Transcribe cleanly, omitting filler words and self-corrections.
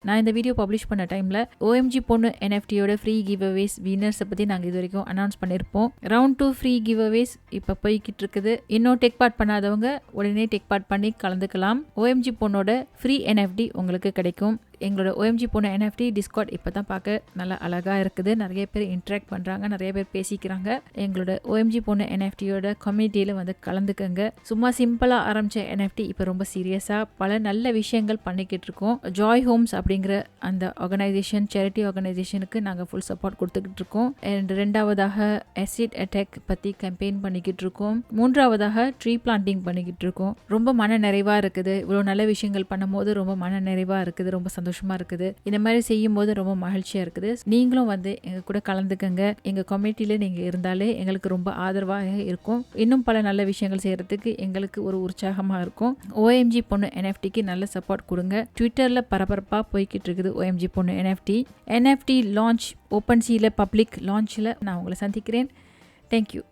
நான் இந்த video publish பண்ண டைமில் OMGponnu NFTயோட ஃப்ரீ கிவ் அவேஸ் வின்னர்ஸை பற்றி நாங்கள் இது வரைக்கும் அனௌன்ஸ் பண்ணியிருப்போம். ரவுண்ட் 2 ஃப்ரீ கிவ் அவேஸ் இப்போ போய்கிட்டு இருக்குது. இன்னும் டேக் பார்ட் பண்ணாதவங்க உடனே டேக் பார்ட் பண்ணி கலந்துக்கலாம். OMGponnuோட ஃப்ரீ NFT உங்களுக்கு கிடைக்கும். எங்களோட OMGponnu NFT டிஸ்கார்ட் இப்போ தான் பார்க்க நல்லா அழகாக இருக்குது. நிறைய பேர் இன்ட்ராக்ட் பண்ணுறாங்க, நிறைய பேர் பேசிக்கிறாங்க. எங்களோட OMGponnu NFTயோட கம்யூனிட்டியில் வந்து கலந்துக்கங்க. சும்மா சிம்பிளாக ஆரம்பித்த NFT இப்போ ரொம்ப சீரியஸாக பல நல்ல விஷயங்கள் பண்ணிக்கிட்டு இருக்கோம். ஜாய் ஹோம்ஸ் அப்படிங்கிற அந்த ஆர்கனைசேஷன், சேரிட்டி ஆர்கனைசேஷனுக்கு நாங்கள் ஃபுல் சப்போர்ட் கொடுத்துக்கிட்டு இருக்கோம். அண்ட் ரெண்டாவதாக ஆசிட் அட்டாக் பற்றி கேம்பெயின் பண்ணிக்கிட்டு இருக்கோம். மூன்றாவதாக ட்ரீ பிளான்டிங் பண்ணிக்கிட்டு இருக்கோம். ரொம்ப மன நிறைவாக இருக்குது. இவ்வளோ நல்ல விஷயங்கள் பண்ணும்போது ரொம்ப மன நிறைவாக இருக்குது, ரொம்ப சந்தோஷமா இருக்குது. இந்த மாதிரி செய்யும் போது ரொம்ப மகிழ்ச்சியா இருக்குது. நீங்களும் வந்து எங்க கூட கலந்துக்கங்க. எங்க கம்யூனிட்டியில நீங்க இருந்தாலே எங்களுக்கு ரொம்ப ஆதரவாக இருக்கும். இன்னும் பல நல்ல விஷயங்கள் செய்யறதுக்கு எங்களுக்கு ஒரு உற்சாகமா இருக்கும். OMGponnu NFTக்கு நல்ல சப்போர்ட் கொடுங்க. ட்விட்டர்ல பரபரப்பா போய்கிட்டு இருக்குது OMGponnu NFT லான்ச் OpenSeaல பப்ளிக் லான்ச்ல நான் உங்களை சந்திக்கிறேன். தேங்க்யூ.